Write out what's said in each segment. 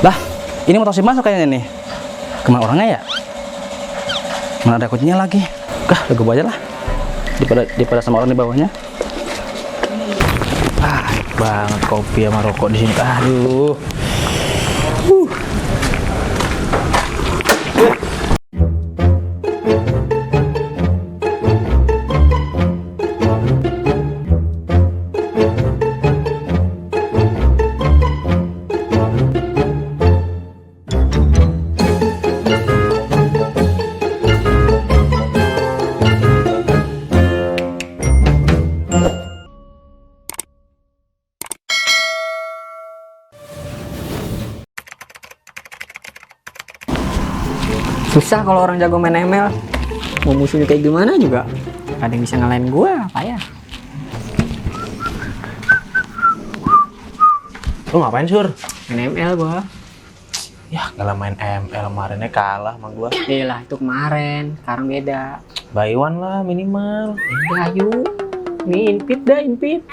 Lah, ini motor si Mas kayaknya nih. Kemana orangnya ya? Mana ada kuncinya lagi? Udah gue bawa aja lah. Daripada sama orang di bawahnya. Banget kopi sama rokok di sini. Aduh. Susah kalau orang jago main ML. Mau musuhnya kayak gimana juga gak ada yang bisa ngalahin gue, apa ya? Lu ngapain, Sur? Main ML gue. Ya, kalau main ML kemarinnya kalah sama gua. Iyalah, itu kemarin, sekarang beda. Buy one lah minimal. Udah yuk. Nih invite.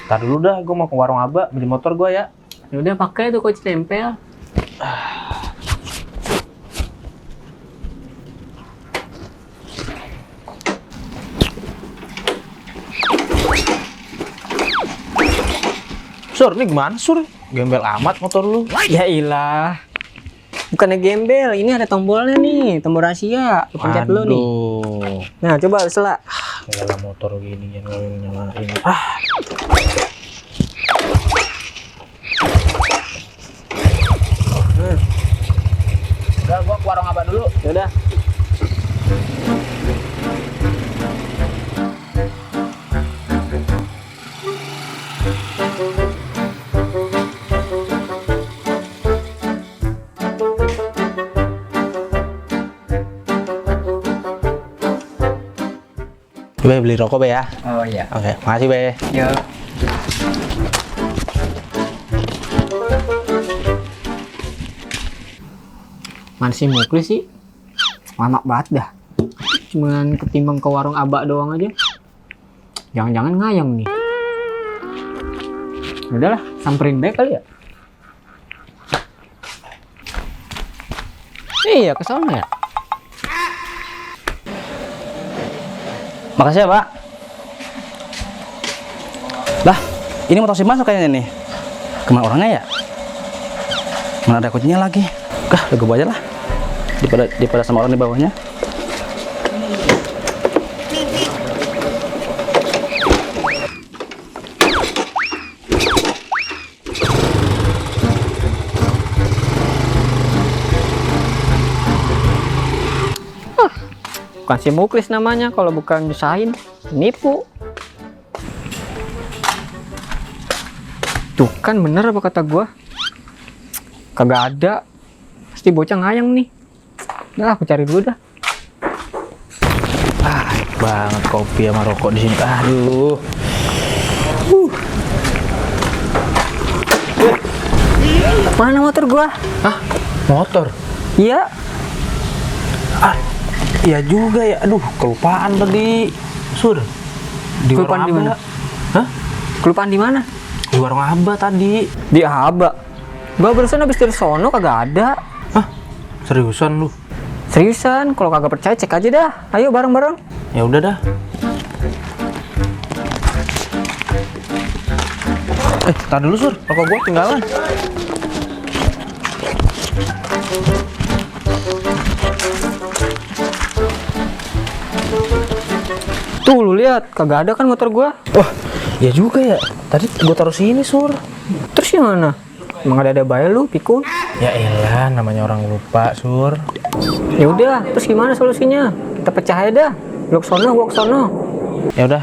Ntar dulu dah, gua mau ke warung Aba beli motor gua ya. Ya udah pakai tuh kunci tempel. Sur, ini gimana, Sur? Gembel amat motor lu. Ya ilah. Bukannya gembel, ini ada tombolnya nih, tombol rahasia. Lu pencet dulu nih. Nah, coba sela. Yalah motor gini yang nyalain. Udah, gua ke warung Aba dulu. Ya udah. Be, beli rokok Be ya. Oh iya. Oke, makasih Be. Yuk. Mana sih Muklis sih? Lama banget dah. Cuman ketimbang ke warung Aba doang aja. Jangan-jangan ngayang nih. Udahlah, samperin baik kali ya. Iya, ke sana ya. Makasih ya, Pak. Lah, ini motor si Mas kayaknya nih. Kemana orangnya ya? Mana ada kuncinya lagi? Udah gue bawa aja lah. Daripada sama orang di bawahnya. Bukan si Muklis namanya, kalau bukan nyusahin, nipu. Tuh kan bener apa kata gua? Kagak ada. Pasti bocah ngayang nih. Udah, aku cari dulu dah. Banget kopi sama rokok di sini. Aduh. Mana motor gua? Hah? Motor? Iya. Iya juga ya. Aduh, kelupaan tadi. Sur. Di Kelupaan warung di mana? Aba. Hah? Kelupaan di mana? Di warung Aba tadi. Di Aba. Gua barusan habis dari sono kagak ada. Hah? Seriusan lu? Seriusan, kalau kagak percaya cek aja dah. Ayo bareng-bareng. Ya udah dah. Tar dulu Sur, rokok gua ketinggalan. Tuh lu lihat, kagak ada kan motor gua. Wah, ya juga ya. Tadi gua taruh sini Sur. Terus gimana? Emang ada bayar lu, pikun? Ya elah, namanya orang lupa Sur. Ya udah, terus gimana solusinya? Kita pecah aja dah. Lu ke sono, gua ke sono. Ya udah.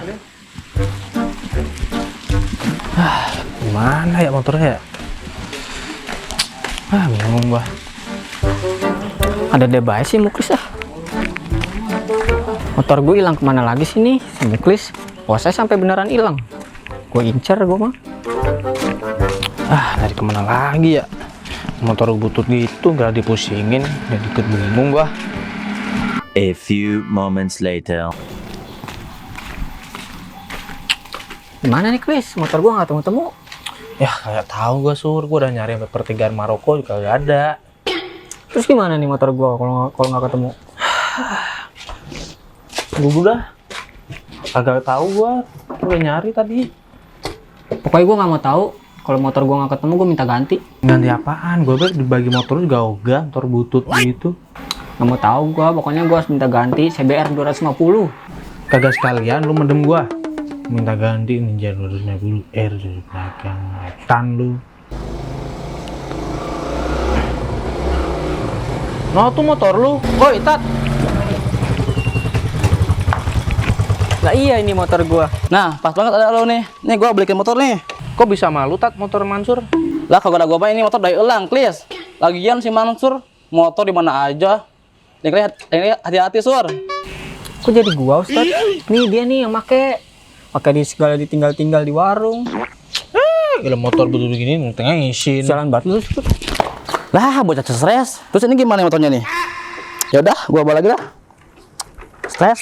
Gimana ya motornya ya? Bingung gua. Ada debay sih Muklis ah. Motor gue hilang kemana lagi sih nih si Muklis? Wah, saya sampai beneran hilang. Gue incer gue mah. Dari kemana lagi ya? Motor butut gitu, nggak dipusingin, jadi ikut bingung gua. A few moments later. Gimana nih Chris? Motor gue nggak temu-temu. Ya kayak tahu gue Sur, gue udah nyari sampai pertigaan Maroko juga gak ada. Terus gimana nih motor gua kalau nggak ketemu? Gue udah agak tahu gue udah nyari tadi. Pokoknya gua nggak mau tahu. Kalau motor gua nggak ketemu, gua minta ganti. Ganti apaan? Gue dibagi motor juga ogah, motor butut gitu. Nggak mau tahu gua. Pokoknya gua harus minta ganti CBR 250. Kagak sekalian lu mendem gue. Minta ganti Ninja 250 R dari belakang, tan lu. No tuh motor lu, koi tat. Lah iya ini motor gua. Nah, pas banget ada lo nih. Nih gua belikin motor nih. Kok bisa malu tat motor Mansur? Lah kagak ada gua main ini motor dari elang, please. Lagian si Mansur motor di mana aja. Ini hati-hati, Sur. Kok jadi gua, Ustaz? Nih dia nih yang pakai di segala ditinggal-tinggal di warung. Gila motor betul begini tengah ngisin. Jalan banget lu, Ustaz. Lah, bocah stres. Terus ini gimana motornya nih? Ya udah, gua bawa lagi dah. Stres.